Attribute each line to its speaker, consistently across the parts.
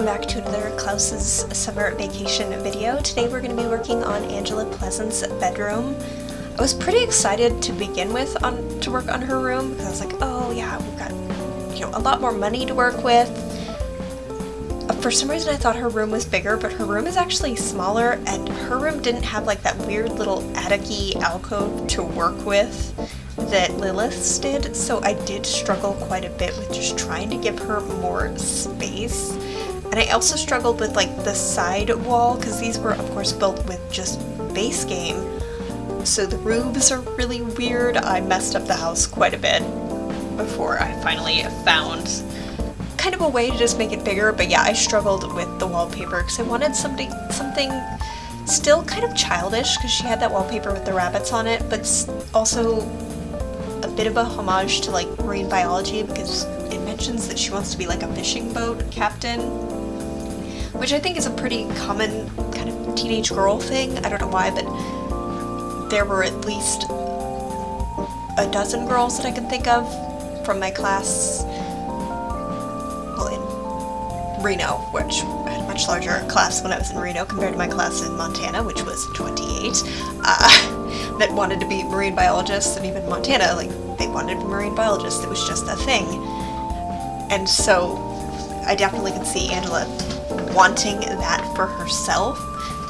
Speaker 1: back to another Clouse's summer vacation video. Today we're going to be working on Angela Pleasant's bedroom. I was pretty excited to begin with to work on her room because I was like, oh yeah, we've got a lot more money to work with. For some reason I thought her room was bigger, but her room is actually smaller, and her room didn't have like that weird little attic-y alcove to work with that Lilith's did, so I did struggle quite a bit with just trying to give her more space. And I also struggled with like the side wall, because these were of course built with just base game, so the roofs are really weird. I messed up the house quite a bit before I finally found kind of a way to just make it bigger. But yeah, I struggled with the wallpaper because I wanted something still kind of childish, because she had that wallpaper with the rabbits on it, but also a bit of a homage to like marine biology, because it mentions that she wants to be like a fishing boat captain, which I think is a pretty common kind of teenage girl thing. I don't know why, but there were at least a dozen girls that I can think of from my class, well, in Reno, which I had a much larger class when I was in Reno compared to my class in Montana, which was 28, that wanted to be marine biologists. And even Montana, like, they wanted to be marine biologists. It was just a thing. And so I definitely can see Angela wanting that for herself,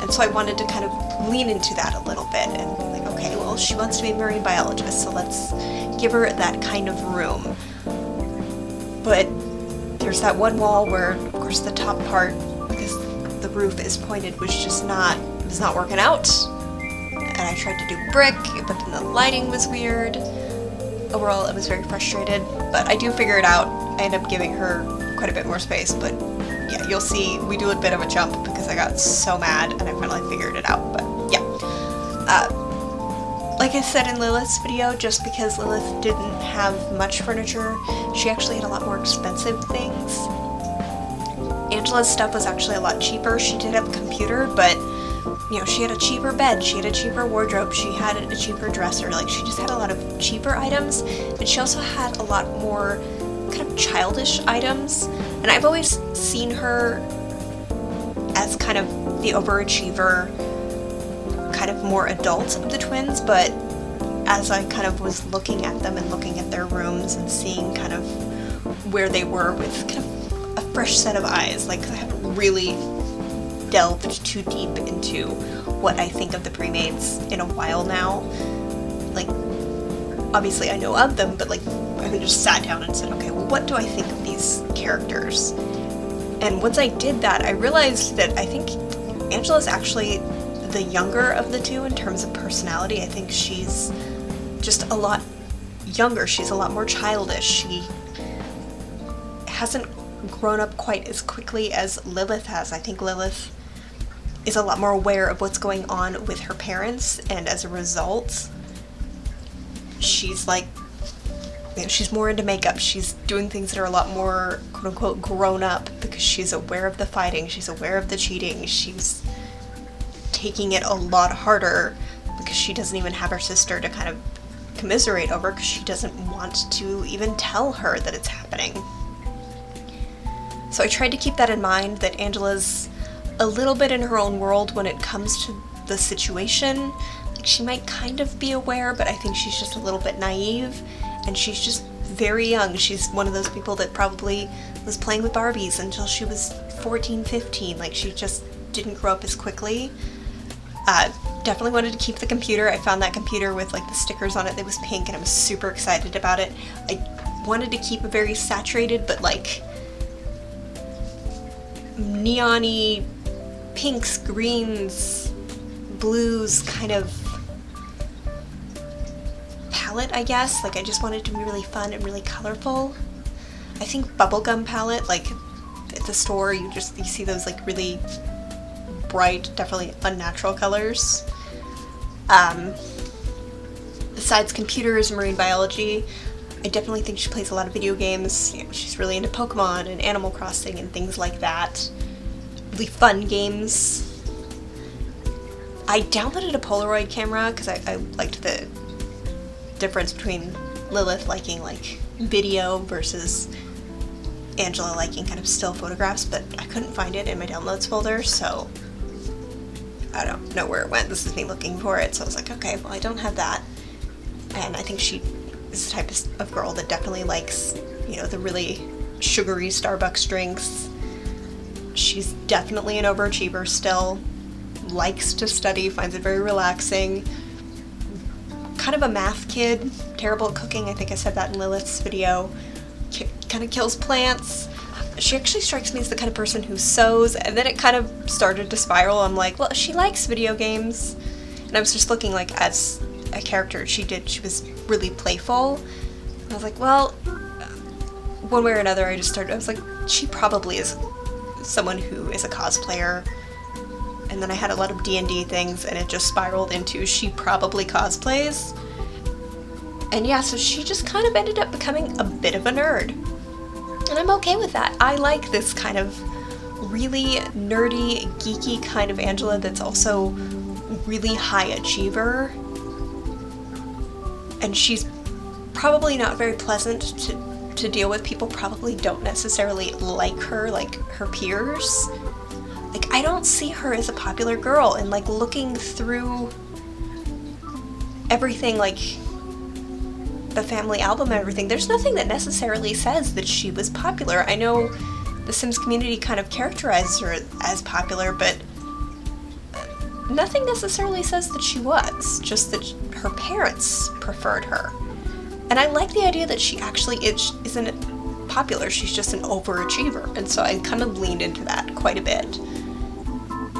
Speaker 1: and so I wanted to kind of lean into that a little bit and be like, okay, well, she wants to be a marine biologist, so let's give her that kind of room. But there's that one wall where, of course, the top part, because the roof is pointed, was not working out. And I tried to do brick, but then the lighting was weird. Overall, I was very frustrated, but I do figure it out. I end up giving her quite a bit more space, but yeah, you'll see we do a bit of a jump because I got so mad and I finally figured it out. But yeah, like I said in Lilith's video, just because Lilith didn't have much furniture, she actually had a lot more expensive things. Angela's stuff was actually a lot cheaper. She did have a computer, but she had a cheaper bed, she had a cheaper wardrobe, she had a cheaper dresser. Like, she just had a lot of cheaper items, and she also had a lot more kind of childish items. And I've always seen her as kind of the overachiever, kind of more adult of the twins, but as I kind of was looking at them and looking at their rooms and seeing kind of where they were with kind of a fresh set of eyes, like, I haven't really delved too deep into what I think of the pre-mates in a while now. Like, obviously I know of them, but like, I just sat down and said, okay, well, what do I think of these characters? And once I did that, I realized that I think Angela's actually the younger of the two in terms of personality. I think she's just a lot younger. She's a lot more childish. She hasn't grown up quite as quickly as Lilith has. I think Lilith is a lot more aware of what's going on with her parents, and as a result, she's like, she's more into makeup. She's doing things that are a lot more quote-unquote grown up, because she's aware of the fighting, she's aware of the cheating, she's taking it a lot harder because she doesn't even have her sister to kind of commiserate over, because she doesn't want to even tell her that it's happening. So I tried to keep that in mind, that Angela's a little bit in her own world when it comes to the situation. Like, she might kind of be aware, but I think she's just a little bit naive, and she's just very young. She's one of those people that probably was playing with Barbies until she was 14, 15. Like, she just didn't grow up as quickly. Definitely wanted to keep the computer. I found that computer with like the stickers on it that was pink, and I was super excited about it. I wanted to keep it very saturated, but like neon-y pinks, greens, blues kind of palette, I guess. Like, I just wanted it to be really fun and really colorful. I think bubblegum palette, like at the store, you see those like really bright, definitely unnatural colors. Besides computers and marine biology, I definitely think she plays a lot of video games. She's really into Pokemon and Animal Crossing and things like that. Really fun games. I downloaded a Polaroid camera because I liked the difference between Lilith liking like video versus Angela liking kind of still photographs, but I couldn't find it in my downloads folder, so I don't know where it went. This is me looking for it, so I was like, okay, well, I don't have that. And I think she is the type of girl that definitely likes, you know, the really sugary Starbucks drinks. She's definitely an overachiever still, likes to study, finds it very relaxing. Kind of a math kid, terrible at cooking. I think I said that in Lilith's video. Kind of kills plants. She actually strikes me as the kind of person who sews, and then it kind of started to spiral. I'm like, well, she likes video games. And I was just looking, like, as a character she was really playful. And I was like, well, one way or another, I was like, she probably is someone who is a cosplayer. And then I had a lot of D&D things, and it just spiraled into she probably cosplays. And yeah, so she just kind of ended up becoming a bit of a nerd. And I'm okay with that. I like this kind of really nerdy, geeky kind of Angela that's also really high achiever. And she's probably not very pleasant to deal with. People probably don't necessarily like her, like her peers. Like, I don't see her as a popular girl, and like looking through everything, like the family album and everything, there's nothing that necessarily says that she was popular. I know the Sims community kind of characterizes her as popular, but nothing necessarily says that she was, just that her parents preferred her. And I like the idea that she actually isn't popular, she's just an overachiever, and so I kind of leaned into that quite a bit.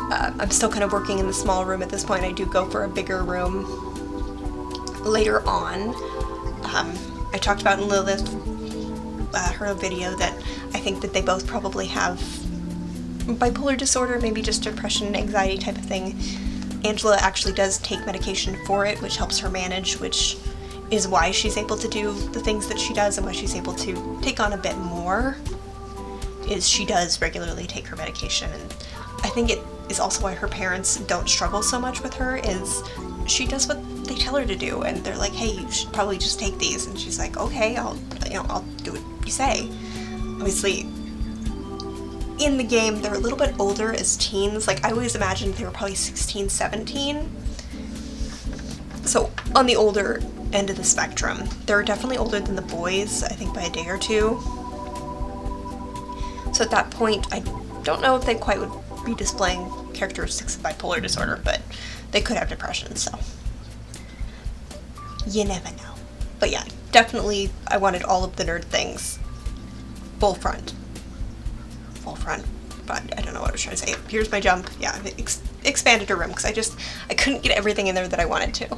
Speaker 1: I'm still kind of working in the small room at this point. I do go for a bigger room later on. I talked about in Lilith, her video, that I think that they both probably have bipolar disorder, maybe just depression and anxiety type of thing. Angela actually does take medication for it, which helps her manage, which is why she's able to do the things that she does and why she's able to take on a bit more, is she does regularly take her medication. And I think it is also why her parents don't struggle so much with her, is she does what they tell her to do, and they're like, hey, you should probably just take these, and she's like, okay, I'll do what you say. Obviously, in the game, they're a little bit older as teens. Like, I always imagined they were probably 16, 17. So, on the older end of the spectrum. They're definitely older than the boys, I think by a day or two. So at that point, I don't know if they quite would be displaying characteristics of bipolar disorder, but they could have depression, so you never know. But yeah, definitely I wanted all of the nerd things full front, but I don't know what I was trying to say. Here's my jump. Yeah, I expanded her room because I couldn't get everything in there that I wanted to.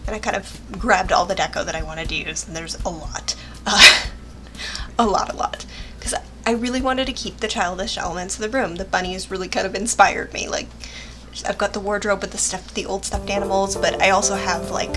Speaker 1: And I kind of grabbed all the deco that I wanted to use, and there's a lot. A lot. Because I really wanted to keep the childish elements of the room. The bunnies really kind of inspired me. Like, I've got the wardrobe with the old stuffed animals, but I also have, like,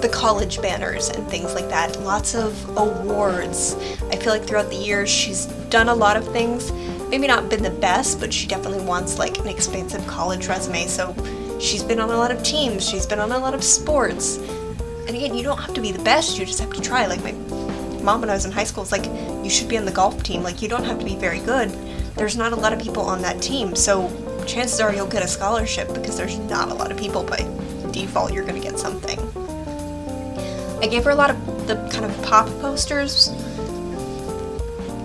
Speaker 1: the college banners and things like that. Lots of awards. I feel like throughout the years she's done a lot of things. Maybe not been the best, but she definitely wants, like, an expansive college resume, so she's been on a lot of teams, she's been on a lot of sports. And again, you don't have to be the best, you just have to try. Like, my mom when I was in high school was like, you should be on the golf team. Like, you don't have to be very good. There's not a lot of people on that team, so chances are you'll get a scholarship because there's not a lot of people. By default, you're gonna get something. I gave her a lot of the kind of pop posters,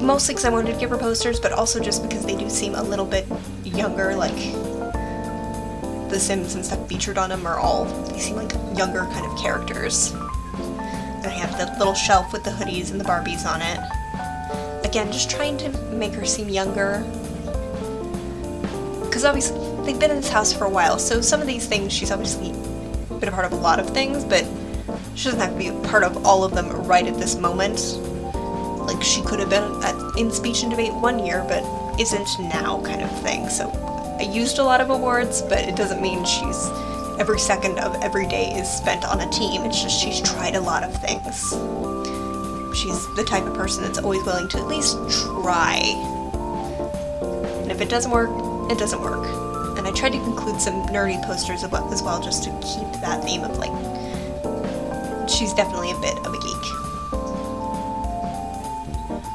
Speaker 1: mostly because I wanted to give her posters, but also just because they do seem a little bit younger. Like, the Sims and stuff featured on them they seem like younger kind of characters. And I have the little shelf with the hoodies and the Barbies on it. Again, just trying to make her seem younger. Because obviously, they've been in this house for a while, so some of these things, she's obviously been a part of a lot of things, but she doesn't have to be a part of all of them right at this moment. Like, she could have been in speech and debate one year, but isn't now, kind of thing. So I used a lot of awards, but it doesn't mean every second of every day is spent on a team. It's just she's tried a lot of things. She's the type of person that's always willing to at least try. And if it doesn't work, it doesn't work. And I tried to include some nerdy posters as well, just to keep that theme of, like, she's definitely a bit of a geek.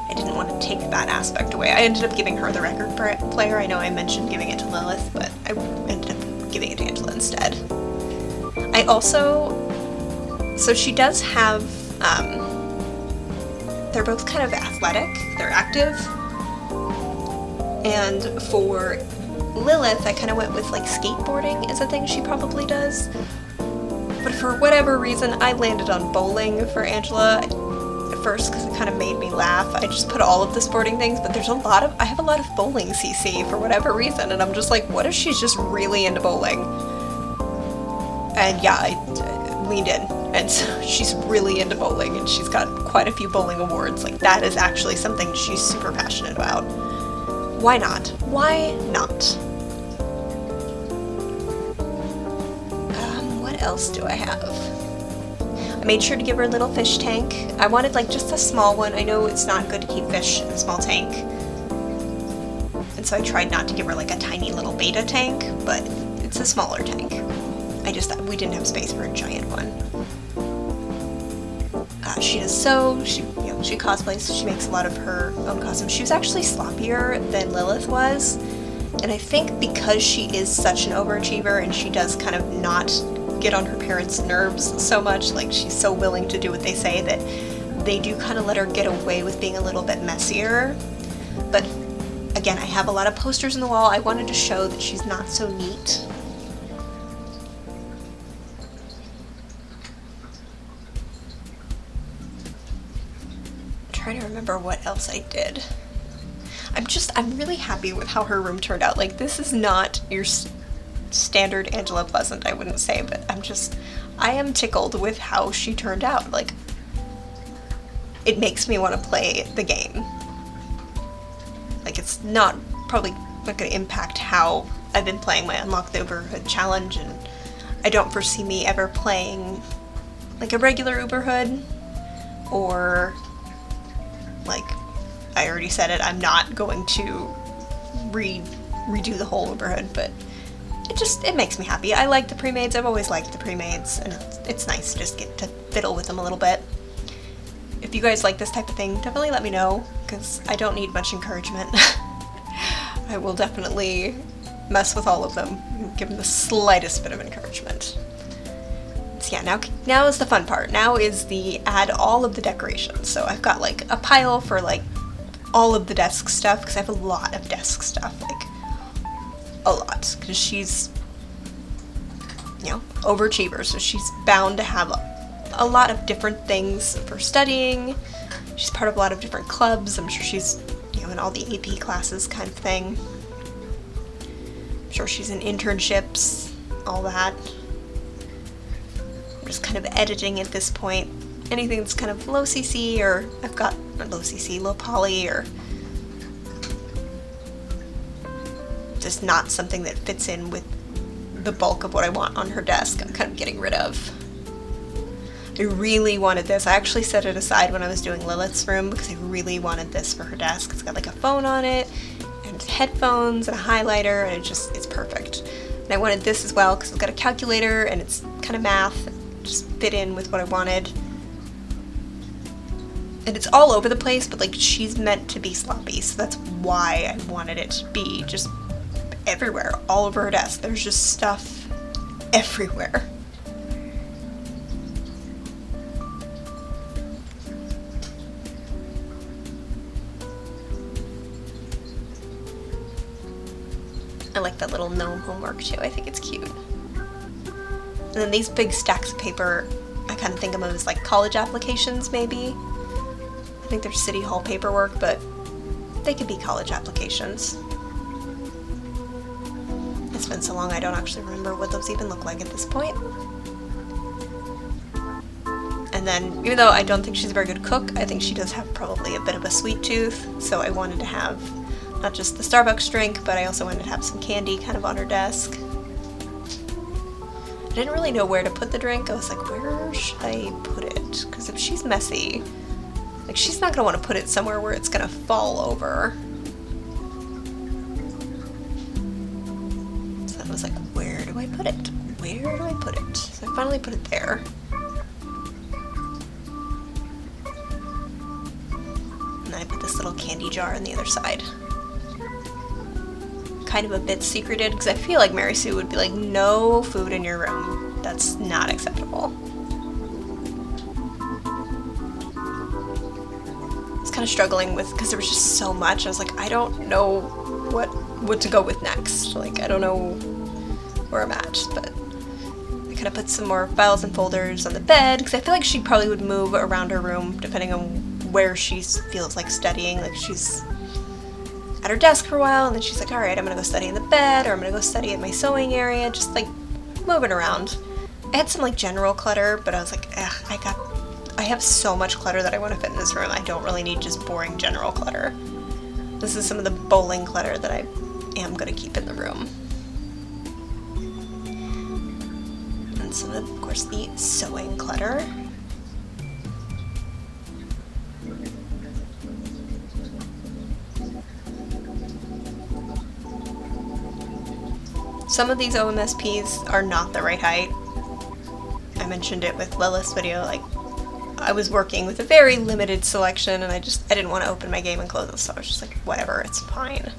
Speaker 1: I didn't didn't want to take that aspect away. I ended up giving her the record player. I know I mentioned giving it to Lilith, but I ended up giving it to Angela instead. I also, so she does have, they're both kind of athletic, they're active, and for Lilith, I kind of went with like skateboarding is a thing she probably does, but for whatever reason, I landed on bowling for Angela at first because it kind of made me laugh. I just put all of the sporting things, but there's I have a lot of bowling CC for whatever reason, and I'm just like, what if she's just really into bowling? And yeah, I leaned in, and so she's really into bowling, and she's got quite a few bowling awards. Like, that is actually something she's super passionate about. Why not? Why not? What else do I have? I made sure to give her a little fish tank. I wanted like just a small one. I know it's not good to keep fish in a small tank, and so I tried not to give her like a tiny little beta tank, but it's a smaller tank. I just thought we didn't have space for a giant one. She does sew, she cosplays, she makes a lot of her own costumes. She was actually sloppier than Lilith was, and I think because she is such an overachiever and she does kind of not get on her parents' nerves so much, like she's so willing to do what they say, that they do kind of let her get away with being a little bit messier. But again, I have a lot of posters on the wall. I wanted to show that she's not so neat. Trying to remember what else I did. I'm really happy with how her room turned out. Like, this is not your standard Angela Pleasant, I wouldn't say, but I am tickled with how she turned out. Like, it makes me want to play the game. Like, it's probably not going to impact how I've been playing my Unlock the Uberhood challenge, and I don't foresee me ever playing like a regular Uberhood, or like, I already said it, I'm not going to redo the whole Uberhood, but it makes me happy. I like the pre-mades. I've always liked the pre-mades, and it's nice to just get to fiddle with them a little bit. If you guys like this type of thing, definitely let me know, because I don't need much encouragement. I will definitely mess with all of them and give them the slightest bit of encouragement. So yeah, now is the fun part. Now is the add all of the decorations. So I've got like a pile for like all of the desk stuff, because I have a lot of desk stuff, like a lot, because she's, overachiever, so she's bound to have a lot of different things for studying. She's part of a lot of different clubs. I'm sure she's, in all the AP classes kind of thing. I'm sure she's in internships, all that. I'm just kind of editing at this point. Anything that's kind of low CC, or I've got low CC, low poly, or just not something that fits in with the bulk of what I want on her desk, I'm kind of getting rid of. I really wanted this. I actually set it aside when I was doing Lilith's room because I really wanted this for her desk. It's got like a phone on it, and headphones, and a highlighter, and it's perfect. And I wanted this as well because it's got a calculator, and it's kind of math, just fit in with what I wanted. And it's all over the place, but like, she's meant to be sloppy, so that's why I wanted it to be just everywhere, all over her desk. There's just stuff everywhere. I like that little gnome homework too. I think it's cute. And then these big stacks of paper, I kind of think of them as like college applications maybe. I think they're city hall paperwork, but they could be college applications. It's been so long I don't actually remember what those even look like at this point. And then, even though I don't think she's a very good cook, I think she does have probably a bit of a sweet tooth, so I wanted to have not just the Starbucks drink, but I also wanted to have some candy kind of on her desk. I didn't really know where to put the drink. I was like, where should I put it? Because if she's messy, like, she's not gonna want to put it somewhere where it's gonna fall over. So I was like, where do I put it? Where do I put it? So I finally put it there. And I put this little candy jar on the other side. Kind of a bit secreted because I feel like Mary Sue would be like, no food in your room. That's not acceptable. I was kind of struggling with, because there was just so much. I was like, I don't know what to go with next. Like, I don't know where I'm at, but I kind of put some more files and folders on the bed because I feel like she probably would move around her room depending on where she feels like studying. Like, she's at her desk for a while, and then she's like, all right, I'm gonna go study in the bed, or I'm gonna go study in my sewing area, just like moving around. I had some like general clutter, but I was like, I have so much clutter that I want to fit in this room. I don't really need just boring general clutter. This is some of the bowling clutter that I am gonna keep in the room. And some of course, the sewing clutter. Some of these OMSPs are not the right height. I mentioned it with Lilith's video, like, I was working with a very limited selection and I didn't want to open my game and close it, so I was just like, whatever, it's fine.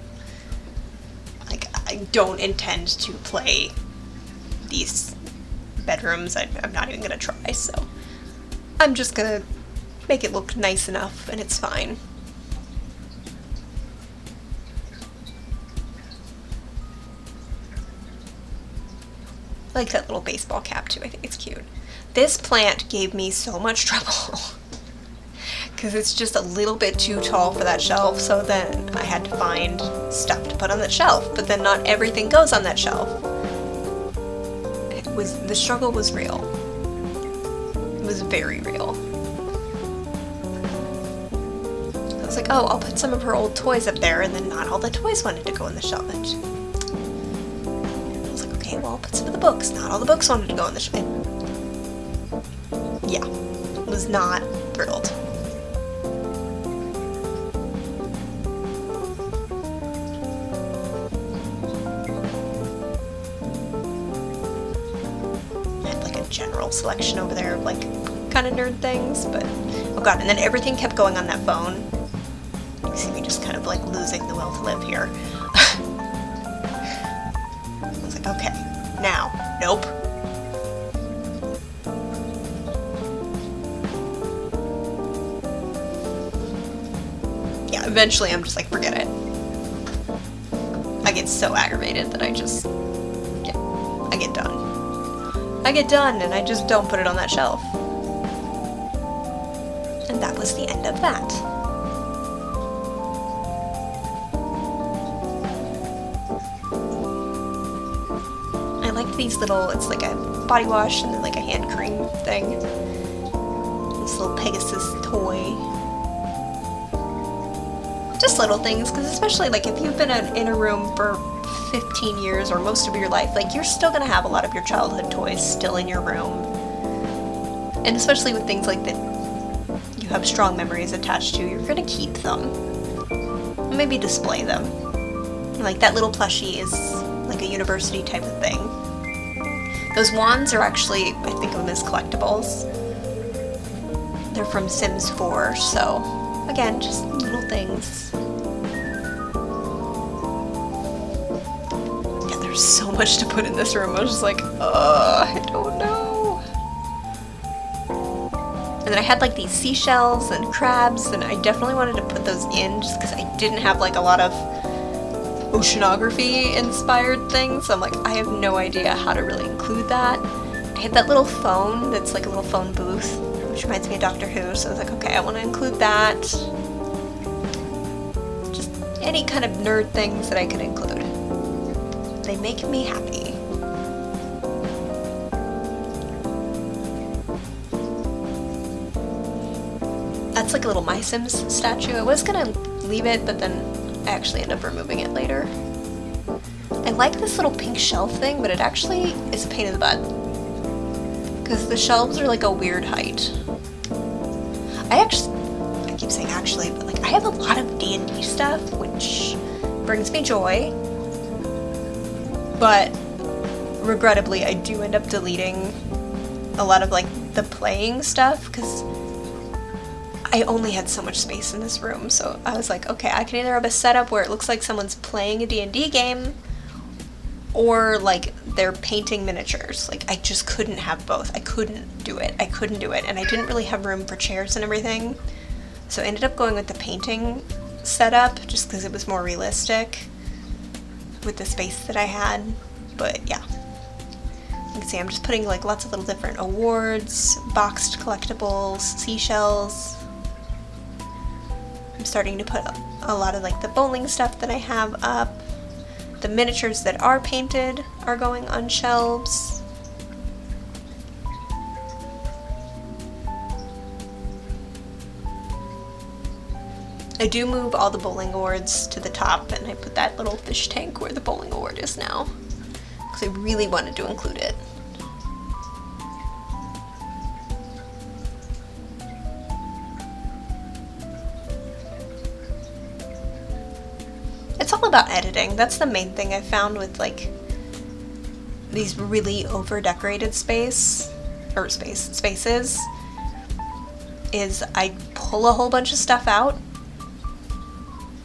Speaker 1: Like, I don't intend to play these bedrooms, I'm not even gonna try, so I'm just gonna make it look nice enough and it's fine. I like that little baseball cap too, I think it's cute. This plant gave me so much trouble because it's just a little bit too tall for that shelf, so then I had to find stuff to put on that shelf, but then not everything goes on that shelf. The struggle was real. It was very real. I was like, oh, I'll put some of her old toys up there, and then not all the toys wanted to go on the shelf. Well, I'll put some of the books. Not all the books wanted to go on the shelf. Yeah, was not thrilled. I had like a general selection over there of like kind of nerd things, but oh god, and then everything kept going on that phone. You see me just kind of like losing the will to live here. Okay, now, nope. Yeah, eventually I'm just like, forget it. I get so aggravated that I just, yeah, I get done. I get done and I just don't put it on that shelf. And that was the end of that. These little, it's like a body wash and then like a hand cream thing. This little Pegasus toy. Just little things, because especially like if you've been in a room for 15 years or most of your life, like you're still gonna have a lot of your childhood toys still in your room. And especially with things like that you have strong memories attached to, you're gonna keep them. And maybe display them. Like that little plushie is like a university type of thing. Those wands are actually, I think of them as collectibles. They're from Sims 4, so again, just little things. Yeah, there's so much to put in this room. I was just like, I don't know. And then I had like these seashells and crabs, and I definitely wanted to put those in just because I didn't have like a lot of oceanography inspired things, so I'm like, I have no idea how to really include that. I had that little phone that's like a little phone booth, which reminds me of Doctor Who, so I was like, okay, I want to include that. Just any kind of nerd things that I could include. They make me happy. That's like a little My Sims statue. I was gonna leave it, but then I actually end up removing it later. I like this little pink shelf thing, but it actually is a pain in the butt. Because the shelves are like a weird height. I keep saying actually, but like I have a lot of D&D stuff, which brings me joy. But regrettably, I do end up deleting a lot of like the playing stuff, because I only had so much space in this room, so I was like, okay, I can either have a setup where it looks like someone's playing a D&D game, or like they're painting miniatures. Like, I just couldn't have both. I couldn't do it. And I didn't really have room for chairs and everything. So I ended up going with the painting setup just because it was more realistic with the space that I had. But yeah. You can see I'm just putting like lots of little different awards, boxed collectibles, seashells. I'm starting to put a lot of like the bowling stuff that I have up. The miniatures that are painted are going on shelves. I do move all the bowling awards to the top, and I put that little fish tank where the bowling award is now, because I really wanted to include it. It's all about editing. That's the main thing I found with like these really over-decorated spaces, is I pull a whole bunch of stuff out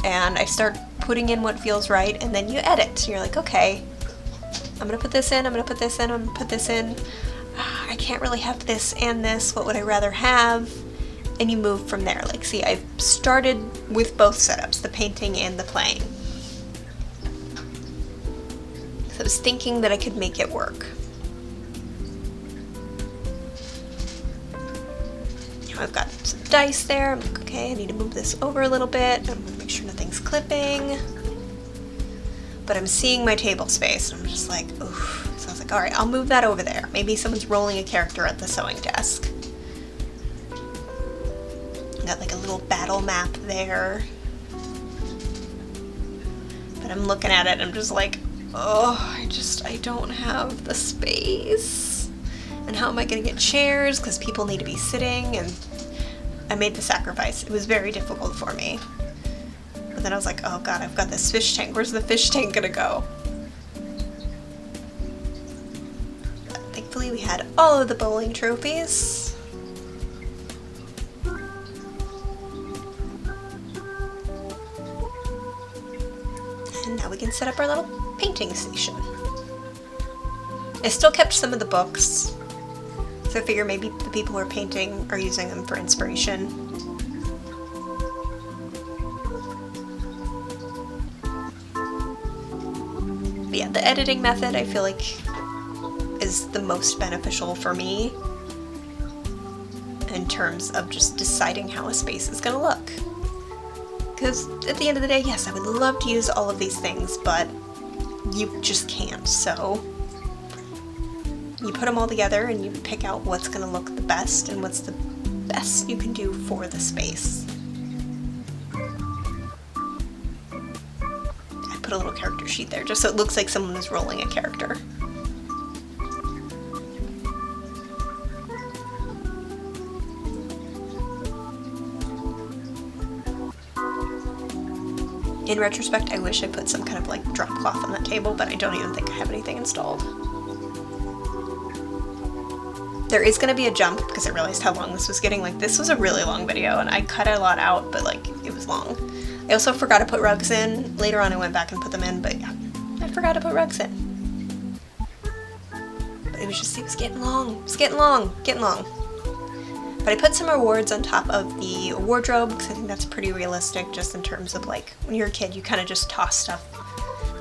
Speaker 1: and I start putting in what feels right, and then you edit. You're like, okay, I'm gonna put this in, I'm gonna put this in, I'm gonna put this in. I can't really have this and this, what would I rather have? And you move from there. Like, see, I've started with both setups, the painting and the playing. So I was thinking that I could make it work. Now I've got some dice there. I'm like, okay, I need to move this over a little bit. I'm gonna make sure nothing's clipping. But I'm seeing my table space, and I'm just like, oof. So I was like, all right, I'll move that over there. Maybe someone's rolling a character at the sewing desk. Got like a little battle map there. But I'm looking at it and I'm just like, oh, I don't have the space. And how am I gonna get chairs? Because people need to be sitting, and I made the sacrifice. It was very difficult for me. But then I was like, oh god, I've got this fish tank. Where's the fish tank gonna go? But thankfully we had all of the bowling trophies. And now we can set up our little painting station. I still kept some of the books, so I figure maybe the people who are painting are using them for inspiration. But yeah, the editing method I feel like is the most beneficial for me in terms of just deciding how a space is gonna look. Because at the end of the day, yes, I would love to use all of these things, but you just can't. So you put them all together and you pick out what's going to look the best and what's the best you can do for the space. I put a little character sheet there just so it looks like someone is rolling a character. In retrospect, I wish I put some kind of like drop cloth on that table, but I don't even think I have anything installed. There is going to be a jump because I realized how long this was getting. Like, this was a really long video and I cut a lot out, but like it was long. I also forgot to put rugs in. Later on I went back and put them in, but yeah, I forgot to put rugs in. But it was getting long. It was getting long. But I put some awards on top of the wardrobe because I think that's pretty realistic, just in terms of like when you're a kid you kind of just toss stuff.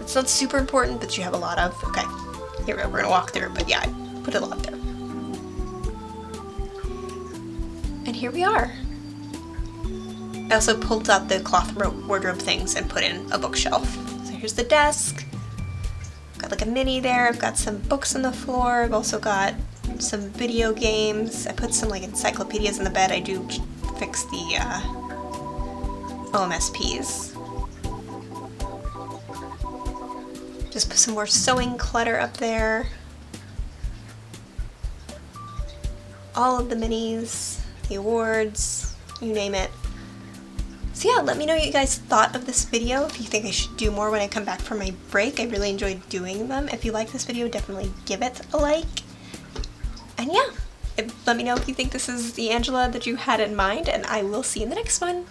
Speaker 1: It's not super important that you have a lot of. Okay, here we go, we're gonna walk through, but yeah, I put a lot there. And here we are. I also pulled out the cloth wardrobe things and put in a bookshelf. So here's the desk. Got like a mini there. I've got some books on the floor. I've also got some video games. I put some like encyclopedias in the bed. I do fix the OMSPs. Just put some more sewing clutter up there. All of the minis, the awards, you name it. So yeah, let me know what you guys thought of this video. If you think I should do more when I come back from my break. I really enjoyed doing them. If you like this video, definitely give it a like. And yeah, Let me know if you think this is the Angela that you had in mind, and I will see you in the next one.